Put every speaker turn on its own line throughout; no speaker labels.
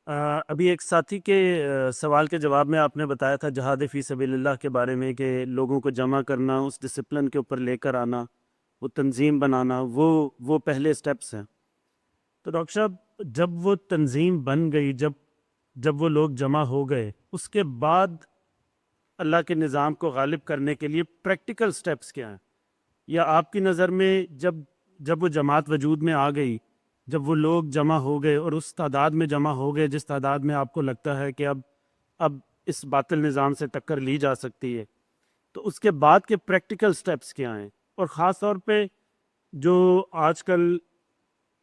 ابھی ایک ساتھی کے سوال کے جواب میں آپ نے بتایا تھا جہاد فی سبیل اللہ کے بارے میں کہ لوگوں کو جمع کرنا، اس ڈسپلن کے اوپر لے کر آنا، وہ تنظیم بنانا، وہ پہلے سٹیپس ہیں۔ تو ڈاکٹر صاحب، جب وہ تنظیم بن گئی، جب وہ لوگ جمع ہو گئے، اس کے بعد اللہ کے نظام کو غالب کرنے کے لیے پریکٹیکل سٹیپس کیا ہیں؟ یا آپ کی نظر میں جب وہ جماعت وجود میں آ گئی، جب وہ لوگ جمع ہو گئے اور اس تعداد میں جمع ہو گئے جس تعداد میں آپ کو لگتا ہے کہ اب اس باطل نظام سے ٹکر لی جا سکتی ہے، تو اس کے بعد کے پریکٹیکل سٹیپس کیا ہیں؟ اور خاص طور پہ جو آج کل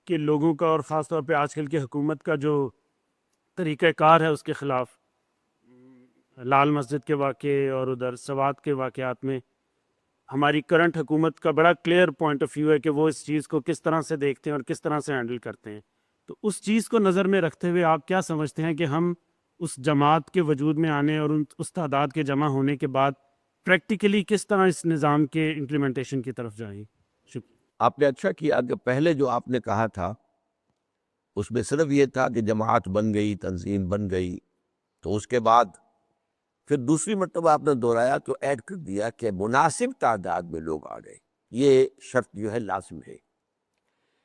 کے لوگوں کا اور خاص طور پہ آج کل کی حکومت کا جو طریقہ کار ہے اس کے خلاف، لال مسجد کے واقعے اور ادھر سوات کے واقعات میں ہماری کرنٹ حکومت کا بڑا کلیئر پوائنٹ آف ویو ہے کہ وہ اس چیز کو کس طرح سے دیکھتے ہیں اور کس طرح سے ہینڈل کرتے ہیں۔ تو اس چیز کو نظر میں رکھتے ہوئے آپ کیا سمجھتے ہیں کہ ہم اس جماعت کے وجود میں آنے اور اس تعداد کے جمع ہونے کے بعد پریکٹیکلی کس طرح اس نظام کے امپلیمنٹیشن کی طرف جائیں؟ شکریہ۔
آپ نے اچھا کیا کہ پہلے جو آپ نے کہا تھا اس میں صرف یہ تھا کہ جماعت بن گئی، تنظیم بن گئی، تو اس کے بعد پھر دوسری مرتبہ آپ نے دہرایا تو ایڈ کر دیا کہ مناسب تعداد میں لوگ آ گئے۔ یہ شرط جو ہے لازم ہے،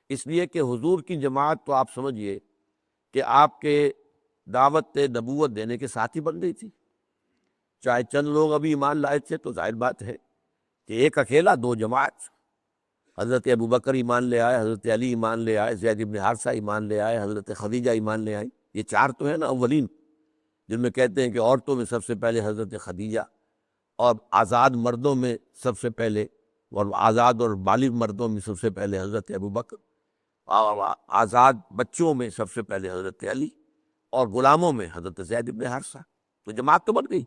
اس لیے کہ حضور کی جماعت تو آپ سمجھیے کہ آپ کے دعوت نبوت دینے کے ساتھ ہی بن گئی تھی۔ چاہے چند لوگ ابھی ایمان لائے تھے تو ظاہر بات ہے کہ ایک اکیلا دو جماعت، حضرت ابوبکر ایمان لے آئے، حضرت علی ایمان لے آئے، زید بن حارثہ ایمان لے آئے، حضرت خدیجہ ایمان لے آئی۔ یہ چار تو ہیں نا اولین، جن میں کہتے ہیں کہ عورتوں میں سب سے پہلے حضرت خدیجہ، اور آزاد مردوں میں سب سے پہلے، اور آزاد اور بالغ مردوں میں سب سے پہلے حضرت ابوبکر، اور آزاد بچوں میں سب سے پہلے حضرت علی، اور غلاموں میں حضرت زید بن حارثہ۔ تو جماعت تو بن گئی،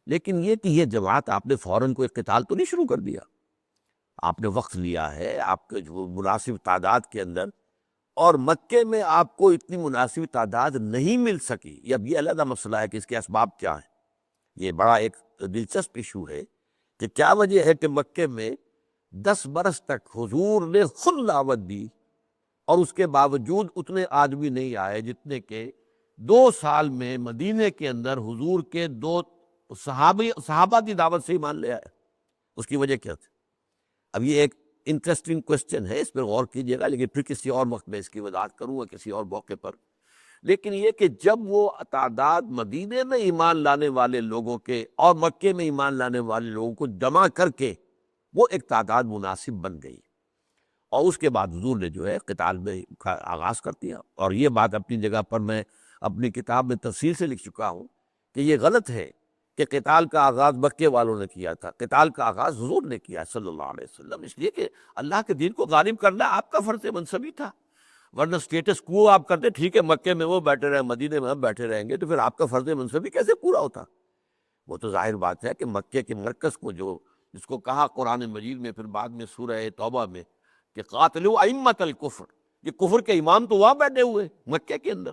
لیکن یہ کہ یہ جماعت آپ نے فوراً کوئی قتال تو نہیں شروع کر دیا، آپ نے وقت لیا ہے، آپ کے جو مناسب تعداد کے اندر، اور مکے میں آپ کو اتنی مناسب تعداد نہیں مل سکی۔ یہ اب یہ علیحدہ مسئلہ ہے کہ اس کے اسباب کیا ہیں، یہ بڑا ایک دلچسپ ایشو ہے کہ کیا وجہ ہے کہ مکے میں 10 برس تک حضور نے خود دعوت دی اور اس کے باوجود اتنے آدمی نہیں آئے جتنے کہ 2 سال میں مدینے کے اندر حضور کے 2 صحابہ کی دعوت سے ایمان لے آئے۔ اس کی وجہ کیا تھی؟ اب یہ ایک انٹرسٹنگ کوسچن ہے، اس پہ غور کیجئے گا، لیکن پھر کسی اور وقت میں اس کی وضاحت کروں گا، کسی اور موقع پر۔ لیکن یہ کہ جب وہ تعداد مدینے میں ایمان لانے والے لوگوں کے اور مکے میں ایمان لانے والے لوگوں کو جمع کر کے وہ ایک تعداد مناسب بن گئی، اور اس کے بعد حضور نے جو ہے قتال میں کا آغاز کر دیا۔ اور یہ بات اپنی جگہ پر میں اپنی کتاب میں تفصیل سے لکھ چکا ہوں کہ یہ غلط ہے کہ قتال کا آغاز مکے والوں نے کیا تھا، قتال کا آغاز حضور نے کیا صلی اللہ علیہ وسلم، اس لیے کہ اللہ کے دین کو غالب کرنا آپ کا فرض منصبی تھا۔ ورنہ سٹیٹس کو آپ کرتے، ٹھیک ہے مکے میں وہ بیٹھے رہے، مدینے میں ہم بیٹھے رہیں گے، تو پھر آپ کا فرض منصبی کیسے پورا ہوتا؟ وہ تو ظاہر بات ہے کہ مکے کے مرکز کو جس کو کہا قرآن مجید میں، پھر بعد میں سورہ توبہ میں کہ قاتلوا ائمۃ الکفر، یہ کفر کے امام تو وہاں بیٹھے ہوئے مکے کے اندر،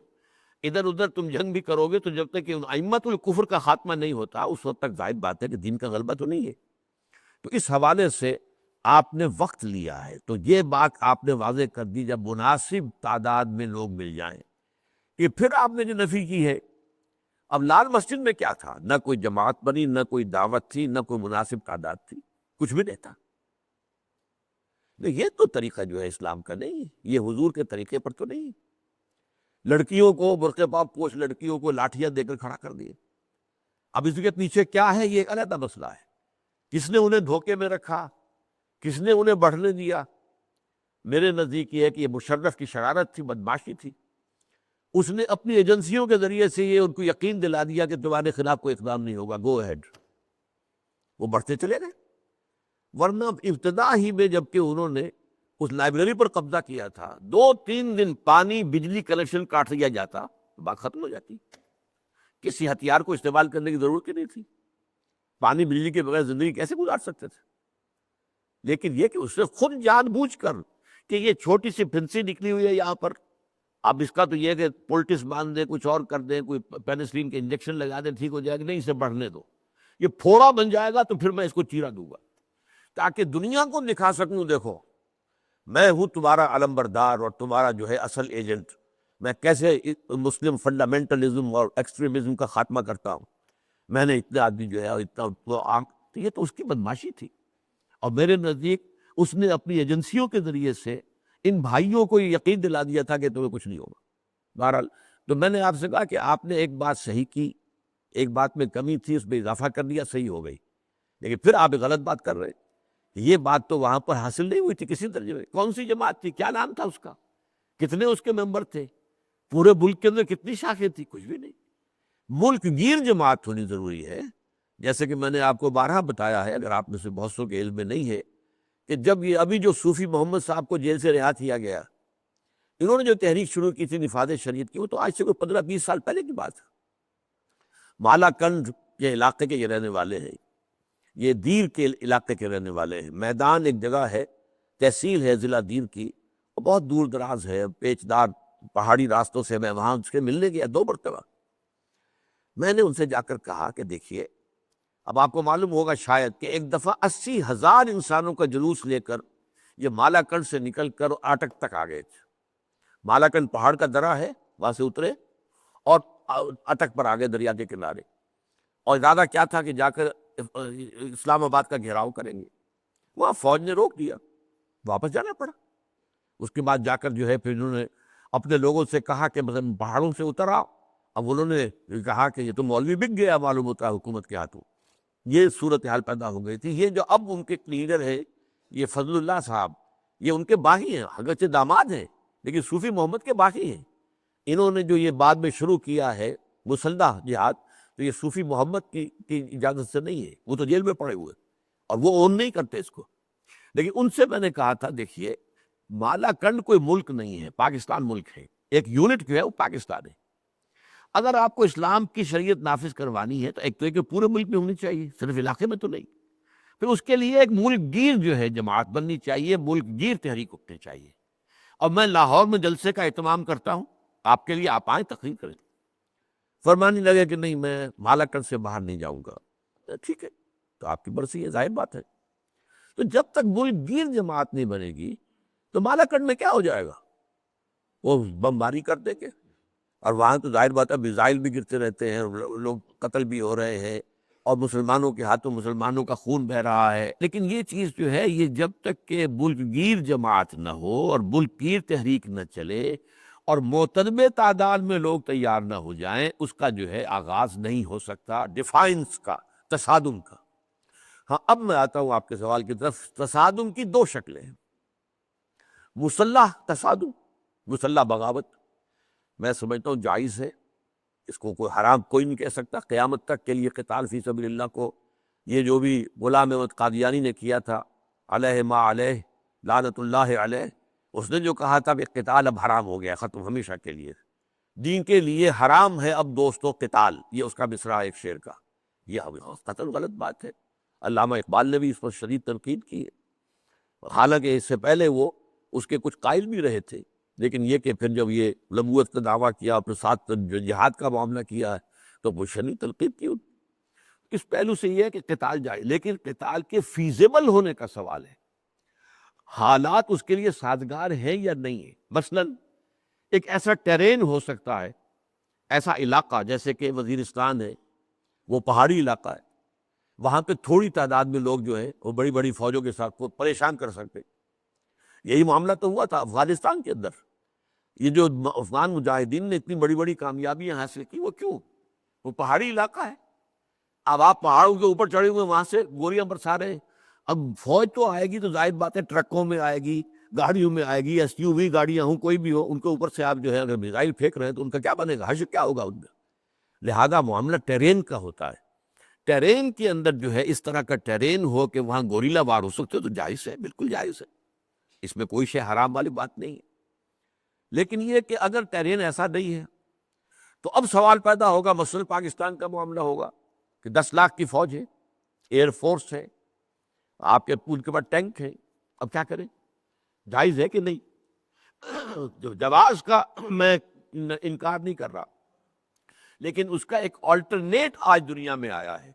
ادھر ادھر تم جنگ بھی کرو گے تو جب تک کہ ان ائمۃ الکفر کا خاتمہ نہیں ہوتا اس وقت تک ظاہر بات ہے کہ دین کا غلبہ تو نہیں ہے۔ تو اس حوالے سے آپ نے وقت لیا ہے، تو یہ بات آپ نے واضح کر دی جب مناسب تعداد میں لوگ مل جائیں کہ پھر آپ نے جو نفی کی ہے۔ اب لال مسجد میں کیا تھا؟ نہ کوئی جماعت بنی، نہ کوئی دعوت تھی، نہ کوئی مناسب تعداد تھی، کچھ بھی نہیں تھا۔ یہ تو طریقہ جو ہے اسلام کا نہیں ہے، یہ حضور کے طریقے پر تو نہیں ہے۔ لڑکیوں کو برقع پاک پوش لڑکیوں کو لاٹھیاں دے کر کھڑا کر دیے۔ اب اس کے پیچھے کیا ہے، یہ ایک علیحدہ مسئلہ ہے۔ کس نے انہیں دھوکے میں رکھا، کس نے انہیں بڑھنے دیا؟ میرے نزدیک یہ ہے کہ یہ مشرف کی شرارت تھی، بدمعاشی تھی۔ اس نے اپنی ایجنسیوں کے ذریعے سے یہ ان کو یقین دلا دیا کہ تمہارے خلاف کوئی اقدام نہیں ہوگا، گو اہیڈ، وہ بڑھتے چلے گئے۔ ورنہ ابتدا ہی میں جبکہ انہوں نے اس لائبریری پر قبضہ کیا تھا، 2-3 دن پانی بجلی کنیکشن کاٹ دیا جاتا، بات ختم ہو جاتی، کسی ہتھیار کو استعمال کرنے کی ضرورت ہی نہیں تھی۔ پانی بجلی کے بغیر زندگی کیسے گزار سکتے تھے؟ لیکن یہ کہ اس نے خود جان بوجھ کر کہ یہ چھوٹی سی پھنسی نکلی ہوئی ہے یہاں پر، اب اس کا تو یہ ہے کہ پولٹس باندھ دیں، کچھ اور کر دیں، کوئی پینسلین کے انجیکشن لگا دیں، ٹھیک ہو جائے گا، نہیں اسے بڑھنے دو، یہ پھوڑا بن جائے گا تو پھر میں اس کو چیرا دوں گا، تاکہ دنیا کو دکھا سکوں دیکھو میں ہوں تمہارا علم بردار اور تمہارا جو ہے اصل ایجنٹ۔ میں کیسے مسلم فنڈامنٹلزم اور ایکسٹریمزم کا خاتمہ کرتا ہوں، میں نے اتنے آدمی جو ہے اور اتنا تو یہ تو اس کی بدماشی تھی۔ اور میرے نزدیک اس نے اپنی ایجنسیوں کے ذریعے سے ان بھائیوں کو یہ یقین دلا دیا تھا کہ تمہیں کچھ نہیں ہوگا۔ بہرحال تو میں نے آپ سے کہا کہ آپ نے ایک بات صحیح کی، ایک بات میں کمی تھی، اس میں اضافہ کر دیا، صحیح ہو گئی، لیکن پھر آپ غلط بات کر رہے ہیں۔ یہ بات تو وہاں پر حاصل نہیں ہوئی تھی کسی درجے میں۔ کون سی جماعت تھی؟ کیا نام تھا اس کا؟ کتنے اس کے ممبر تھے؟ پورے ملک کے اندر کتنی شاخیں تھی؟ کچھ بھی نہیں۔ ملک گیر جماعت ہونی ضروری ہے۔ جیسے کہ میں نے آپ کو بارہا بتایا ہے، اگر آپ میں سے بہت سو کے علم میں نہیں ہے، کہ جب یہ ابھی جو صوفی محمد صاحب کو جیل سے رہا کیا گیا، انہوں نے جو تحریک شروع کی تھی نفاذ شریعت کی، وہ تو آج سے کوئی 15-20 سال پہلے کی بات ہے۔ مالا کنڈ کے علاقے کے یہ رہنے والے ہیں، یہ دیر کے علاقے کے رہنے والے ہیں۔ میدان ایک جگہ ہے، تحصیل ہے ضلع دیر کی، وہ بہت دور دراز ہے، پیچدار پہاڑی راستوں سے میں وہاں اس کے ملنے گیا 2 مرتبہ۔ میں نے ان سے جا کر کہا کہ دیکھیے، اب آپ کو معلوم ہوگا شاید کہ ایک دفعہ 80,000 انسانوں کا جلوس لے کر یہ مالا کنڈ سے نکل کر اٹک تک آ گئے تھے۔ مالا کنڈ پہاڑ کا درہ ہے، وہاں سے اترے اور اٹک پر آ گئے دریا کے کنارے، اور ارادہ کیا تھا کہ جا کر اسلام آباد کا گھیراؤ کریں گے۔ وہاں فوج نے روک دیا، واپس جانا پڑا۔ اس کے بعد جا کر جو ہے پھر انہوں نے اپنے لوگوں سے کہا کہ مثلا پہاڑوں سے اتر آؤ۔ اب انہوں نے کہا کہ یہ تو مولوی بک گیا معلوم ہوتا ہے حکومت کے ہاتھوں۔ یہ صورتحال پیدا ہو گئی تھی۔ یہ جو اب ان کے لیڈر ہے یہ فضل اللہ صاحب، یہ ان کے باغی ہیں، اگرچہ داماد ہیں لیکن صوفی محمد کے باغی ہیں۔ انہوں نے جو یہ بعد میں شروع کیا ہے مسلح جہاد، تو یہ صوفی محمد کی اجازت سے نہیں ہے، وہ تو جیل میں پڑے ہوئے اور وہ اون نہیں کرتے اس کو۔ لیکن ان سے میں نے کہا تھا دیکھیے، مالا کنڈ کوئی ملک نہیں ہے، پاکستان ملک ہے، ایک یونٹ جو ہے وہ پاکستان ہے۔ اگر آپ کو اسلام کی شریعت نافذ کروانی ہے تو ایک تو یہ کہ پورے ملک میں ہونی چاہیے، صرف علاقے میں تو نہیں۔ پھر اس کے لیے ایک ملک گیر جو ہے جماعت بننی چاہیے، ملک گیر تحریک اٹھنی چاہیے۔ اور میں لاہور میں جلسے کا اہتمام کرتا ہوں، آپ کے لیے آپ آئیں، تقریر کریں۔ فرمانے لگے کہ نہیں، میں مالا کنڈ سے باہر نہیں جاؤں گا۔ ٹھیک ہے، تو آپ کی مرضی ہے، ظاہر بات ہے۔ تو جب تک ملک گیر جماعت نہیں بنے گی تو مالا کنڈ میں کیا ہو جائے گا؟ وہ بمباری کر دیں گے، اور وہاں تو ظاہر بات ہے میزائل بھی گرتے رہتے ہیں، لوگ قتل بھی ہو رہے ہیں، اور مسلمانوں کے ہاتھوں مسلمانوں کا خون بہ رہا ہے۔ لیکن یہ چیز جو ہے، یہ جب تک کہ ملک گیر جماعت نہ ہو اور ملک گیر تحریک نہ چلے اور معتدل تعداد میں لوگ تیار نہ ہو جائیں، اس کا جو ہے آغاز نہیں ہو سکتا ڈیفائنس کا، تصادم کا۔ ہاں، اب میں آتا ہوں آپ کے سوال کی طرف۔ تصادم کی 2 شکلیں ہیں، مسلح تصادم، مسلح بغاوت۔ میں سمجھتا ہوں جائز ہے، اس کو کوئی حرام کوئی نہیں کہہ سکتا۔ قیامت تک کے لیے قتال فی سبیل اللہ کو، یہ جو بھی غلام احمد قادیانی نے کیا تھا، علیہ ما علیہ لعنت اللہ علیہ، اس نے جو کہا تھا کہ قتال اب حرام ہو گیا، ختم ہمیشہ کے لیے، دین کے لیے حرام ہے اب دوستو قتال، یہ اس کا مصرع ایک شعر کا۔ یہ قتل غلط بات ہے، علامہ اقبال نے بھی اس پر شدید تنقید کی ہے، حالانکہ اس سے پہلے وہ اس کے کچھ قائل بھی رہے تھے، لیکن یہ کہ پھر جب یہ نبوت کا دعویٰ کیا، اپنے ساتھ جو جہاد کا معاملہ کیا ہے، تو وہ شدید تنقید کی۔ اس پہلو سے یہ ہے کہ قتال جائے، لیکن قتال کے فیزیبل ہونے کا سوال ہے، حالات اس کے لیے سازگار ہیں یا نہیں ہے۔ مثلا ایک ایسا ٹیرین ہو سکتا ہے، ایسا علاقہ جیسے کہ وزیرستان ہے، وہ پہاڑی علاقہ ہے، وہاں پہ تھوڑی تعداد میں لوگ جو ہے وہ بڑی بڑی فوجوں کے ساتھ کو پریشان کر سکتے۔ یہی معاملہ تو ہوا تھا افغانستان کے اندر۔ یہ جو افغان مجاہدین نے اتنی بڑی بڑی کامیابیاں حاصل کی، وہ کیوں؟ وہ پہاڑی علاقہ ہے، اب آپ پہاڑوں کے اوپر چڑھے ہوئے، وہاں سے گولیاں برسا رہے ہیں۔ اب فوج تو آئے گی تو ظاہر بات ہے ٹرکوں میں آئے گی، گاڑیوں میں آئے گی، SUV گاڑیاں ہوں، کوئی بھی ہو، ان کے اوپر سے آپ جو ہے اگر میزائل پھینک رہے ہیں تو ان کا کیا بنے گا، حشر کیا ہوگا ان کا۔ لہذا معاملہ ٹیرین کا ہوتا ہے۔ ٹیرین کے اندر جو ہے اس طرح کا ٹیرین ہو کہ وہاں گوریلا وار ہو سکتے تو جائز ہے، بالکل جائز ہے، اس میں کوئی شے حرام والی بات نہیں ہے۔ لیکن یہ کہ اگر ٹیرین ایسا نہیں ہے تو اب سوال پیدا ہوگا، مثلا پاکستان کا معاملہ ہوگا کہ 10 لاکھ کی فوج ہے، ایئر فورس ہے، آپ کے پول کے بعد ٹینک ہے، اب کیا کریں؟ جائز ہے کہ نہیں؟ جو جواز کا میں انکار نہیں کر رہا، لیکن اس کا ایک آلٹرنیٹ آج دنیا میں آیا ہے۔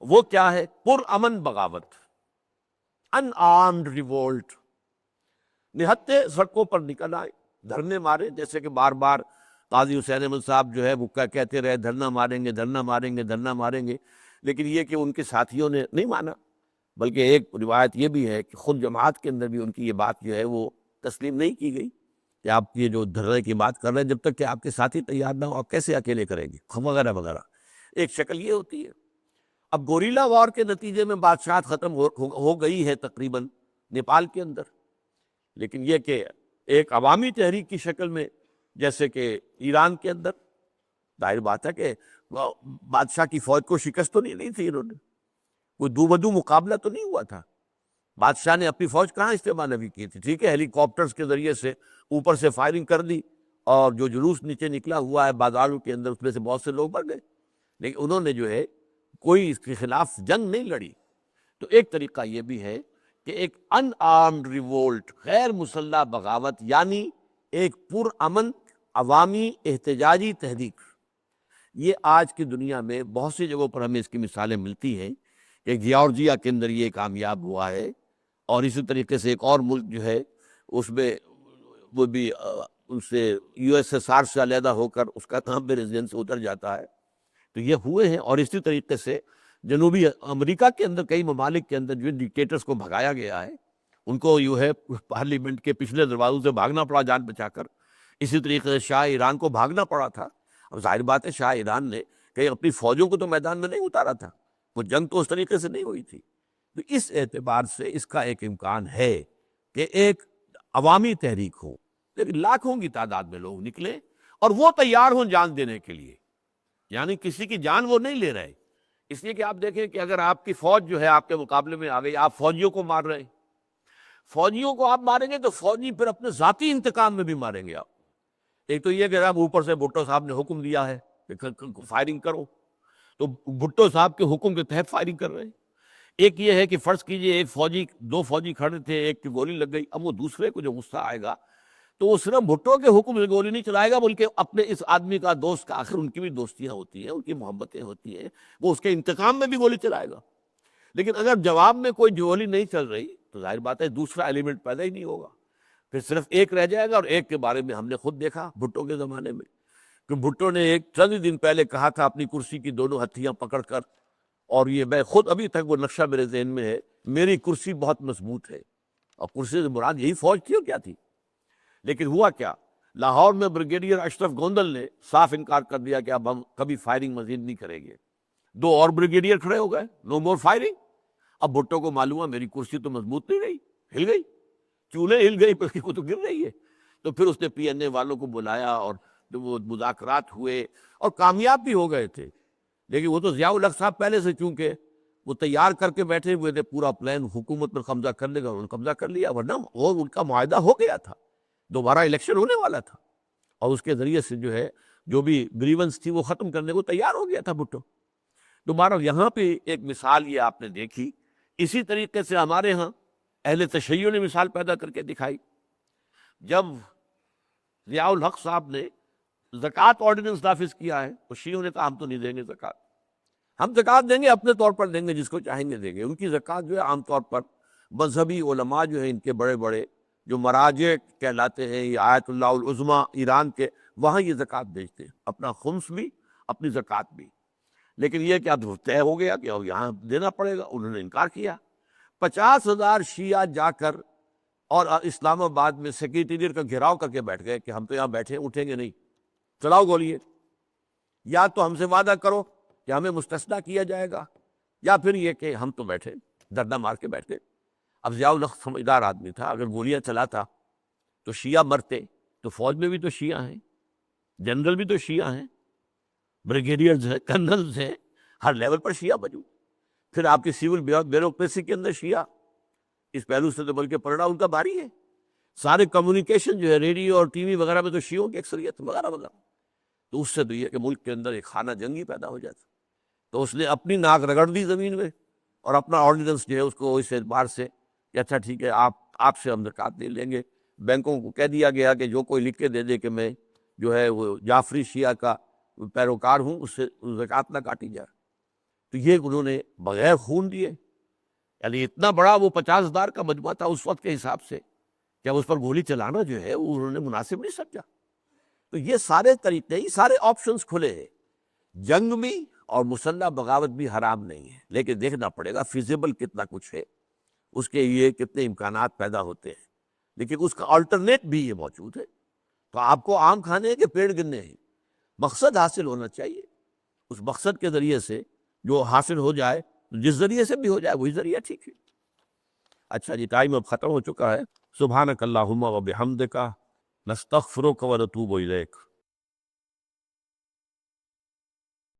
وہ کیا ہے؟ پرامن بغاوت، ان آرمڈ ریوولٹ۔ نہتے سڑکوں پر نکل آئے، دھرنے مارے، جیسے کہ بار بار قاضی حسین احمد صاحب جو ہے وہ کہتے رہے دھرنا ماریں گے، دھرنا ماریں گے، دھرنا ماریں گے، لیکن یہ کہ ان کے ساتھیوں نے نہیں مانا، بلکہ ایک روایت یہ بھی ہے کہ خود جماعت کے اندر بھی ان کی یہ بات جو ہے وہ تسلیم نہیں کی گئی کہ آپ یہ جو دھرنے کی بات کر رہے ہیں، جب تک کہ آپ کے ساتھی تیار نہ ہو آپ کیسے اکیلے کریں گے، وغیرہ وغیرہ۔ ایک شکل یہ ہوتی ہے۔ اب گوریلا وار کے نتیجے میں بادشاہت ختم ہو گئی ہے تقریباً نیپال کے اندر، لیکن یہ کہ ایک عوامی تحریک کی شکل میں، جیسے کہ ایران کے اندر، ظاہر بات ہے کہ بادشاہ کی فوج کو شکست تو نہیں تھی، انہوں نے کوئی دو بدو مقابلہ تو نہیں ہوا تھا، بادشاہ نے اپنی فوج کہاں استعمال ابھی کی تھی، ٹھیک ہے ہیلی کاپٹرز کے ذریعے سے اوپر سے فائرنگ کر دی، اور جو جلوس نیچے نکلا ہوا ہے بازاروں کے اندر اس میں سے بہت سے لوگ مر گئے، لیکن انہوں نے جو ہے کوئی اس کے خلاف جنگ نہیں لڑی۔ تو ایک طریقہ یہ بھی ہے کہ ایک ان آرمڈ ریوولٹ، غیر مسلح بغاوت، یعنی ایک پرامن عوامی احتجاجی تحریک، یہ آج کی دنیا میں بہت سی جگہوں پر ہمیں اس کی مثالیں ملتی ہیں کہ جیارجیا کے اندر یہ کامیاب ہوا ہے، اور اسی طریقے سے ایک اور ملک جو ہے اس میں وہ بھی ان سے یو ایس ایس آر سے علیحدہ ہو کر اس کا نام بھی ریزیڈنس سے اتر جاتا ہے، تو یہ ہوئے ہیں۔ اور اسی طریقے سے جنوبی امریکہ کے اندر کئی ممالک کے اندر جو ڈکٹیٹرز کو بھگایا گیا ہے، ان کو جو ہے پارلیمنٹ کے پچھلے دروازوں سے بھاگنا پڑا جان بچا کر۔ اسی طریقے سے شاہ ایران کو بھاگنا پڑا تھا۔ اب ظاہر بات ہے شاہ ایران نے کہیں اپنی فوجوں کو تو میدان میں نہیں اتارا تھا، وہ جنگ تو اس طریقے سے نہیں ہوئی تھی، تو اس اعتبار سے اس کا ایک امکان ہے کہ ایک عوامی تحریک ہو، لیکن لاکھوں کی تعداد میں لوگ نکلیں اور وہ تیار ہوں جان دینے کے لیے، یعنی کسی کی جان وہ نہیں لے رہے، اس لیے کہ آپ دیکھیں کہ اگر آپ کی فوج جو ہے آپ کے مقابلے میں آ گئی، آپ فوجیوں کو مار رہے ہیں، فوجیوں کو آپ ماریں گے تو فوجی پھر اپنے ذاتی انتقام میں بھی ماریں گے آپ۔ ایک تو یہ کہ آپ اوپر سے بھٹو صاحب نے حکم دیا ہے کہ فائرنگ کرو، تو بھٹو صاحب کے حکم کے تحت فائرنگ کر رہے ہیں۔ ایک یہ ہے کہ فرض کیجئے ایک فوجی، دو فوجی کھڑے تھے، ایک کی گولی لگ گئی، اب وہ دوسرے کو جو غصہ آئے گا تو وہ صرف بھٹو کے حکم سے گولی نہیں چلائے گا، بلکہ اپنے اس آدمی کا دوست کا، آخر ان کی بھی دوستیاں ہوتی ہیں، ان کی محبتیں ہوتی ہیں، وہ اس کے انتقام میں بھی گولی چلائے گا۔ لیکن اگر جواب میں کوئی گولی نہیں چل رہی تو ظاہر بات ہے دوسرا ایلیمنٹ پیدا ہی نہیں ہوگا، پھر صرف ایک رہ جائے گا، اور ایک کے بارے میں ہم نے خود دیکھا بھٹو کے زمانے میں کہ بھٹو نے ایک چند ہی دن پہلے کہا تھا اپنی کرسی کی دونوں ہتھیاں پکڑ کر، اور یہ میں خود ابھی تک وہ نقشہ میرے ذہن میں ہے، میری کرسی بہت مضبوط ہے، اور کرسی سے مراد یہی فوج تھی اور کیا تھی۔ لیکن ہوا کیا، لاہور میں بریگیڈیئر اشرف گوندل نے صاف انکار کر دیا کہ اب ہم کبھی فائرنگ مزید نہیں کریں گے، دو اور بریگیڈیئر کھڑے ہو گئے، نو مور فائرنگ۔ اب بھٹو کو معلوم ہے میری کرسی تو مضبوط نہیں رہی، ہل گئی، چولہے ہل گئی بلکہ وہ تو گر رہی ہے، تو پھر اس نے پی این اے والوں کو بلایا اور وہ مذاکرات ہوئے اور کامیاب بھی ہو گئے تھے، لیکن وہ تو ضیاء الحق صاحب پہلے سے چونکہ وہ تیار کر کے بیٹھے ہوئے تھے پورا پلان حکومت پر قبضہ کرنے کا، انہوں نے قبضہ کر لیا، ورنہ وہ ان کا معاہدہ ہو گیا تھا، دوبارہ الیکشن ہونے والا تھا، اور اس کے ذریعے سے جو ہے جو بھی گریونس تھی وہ ختم کرنے کو تیار ہو گیا تھا بھٹو۔ دوبارہ یہاں پہ ایک مثال یہ آپ نے دیکھی، اسی طریقے سے ہمارے ہاں اہل تشیع نے مثال پیدا کر کے دکھائی، جب ضیاء الحق صاحب نے زکوٰۃ آرڈیننس نافذ کیا ہے تو شیعوں نے کہا ہم تو نہیں دیں گے زکوٰۃ، ہم زکوٰۃ دیں گے اپنے طور پر دیں گے، جس کو چاہیں گے دیں گے۔ ان کی زکوٰۃ جو ہے عام طور پر مذہبی علماء جو ہیں ان کے بڑے بڑے جو مراجع کہلاتے ہیں، یہ آیت اللہ العظمیٰ ایران کے، وہاں یہ زکوٰۃ بھیجتے ہیں، اپنا خمس بھی اپنی زکوٰۃ بھی، لیکن یہ کہ اب طے ہو گیا کہ اب یہاں دینا پڑے گا، انہوں نے انکار کیا۔ 50,000 شیعہ جا کر اور اسلام آباد میں سیکریٹریٹ کا گھیراؤ کر کے بیٹھ گئے کہ ہم تو یہاں بیٹھے اٹھیں گے نہیں، چلاؤ گولی، یا تو ہم سے وعدہ کرو کہ ہمیں مستثنیٰ کیا جائے گا، یا پھر یہ کہ ہم تو بیٹھے دردہ مار کے بیٹھ گئے۔ اب ضیاء الحق سمجھدار آدمی تھا، اگر گولیاں چلاتا تو شیعہ مرتے، تو فوج میں بھی تو شیعہ ہیں، جنرل بھی تو شیعہ ہیں، بریگیڈیئرز ہیں، کرنلز ہیں، ہر لیول پر شیعہ موجود، پھر آپ کی سول بیوروکریسی کے اندر شیعہ، اس پہلو سے تو بلکہ پلڑا ان کا بھاری ہے، سارے کمیونیکیشن جو ہے ریڈیو اور ٹی وی وغیرہ میں تو شیعوں کی اکثریت وغیرہ وغیرہ، تو اس سے تو یہ کہ ملک کے اندر ایک خانہ جنگی پیدا ہو جاتا، تو اس نے اپنی ناک رگڑ دی زمین میں، اور اپنا آرڈیننس جو ہے اس کو اس اعتبار سے کہ اچھا ٹھیک ہے آپ سے ہم زکوٰۃ نہیں لیں گے، بینکوں کو کہہ دیا گیا کہ جو کوئی لکھ کے دے دے کہ میں جو ہے وہ جعفری شیعہ کا پیروکار ہوں، اس سے زکوٰۃ نہ کاٹی جائے، تو یہ انہوں نے بغیر خون دیے، یعنی اتنا بڑا وہ 50,000 کا مجمع تھا اس وقت کے حساب سے کیا اس پر گولی چلانا جو ہے وہ انہوں نے مناسب نہیں سمجھا؟ تو یہ سارے طریقے، یہ سارے آپشنز کھلے ہیں. جنگ بھی اور مسلح بغاوت بھی حرام نہیں ہے، لیکن دیکھنا پڑے گا فیزیبل کتنا کچھ ہے، اس کے لیے کتنے امکانات پیدا ہوتے ہیں. لیکن اس کا آلٹرنیٹ بھی یہ موجود ہے. تو آپ کو آم کھانے ہیں کہ پیڑ گرنے ہیں، مقصد حاصل ہونا چاہیے. اس مقصد کے ذریعے سے جو حاصل ہو جائے، جس ذریعے سے بھی ہو جائے وہی ذریعہ ٹھیک ہے. اچھا جی، ٹائم اب ختم ہو چکا ہے. سبحانک اللہم و بحمدک نستغفرک و نتوب الیک.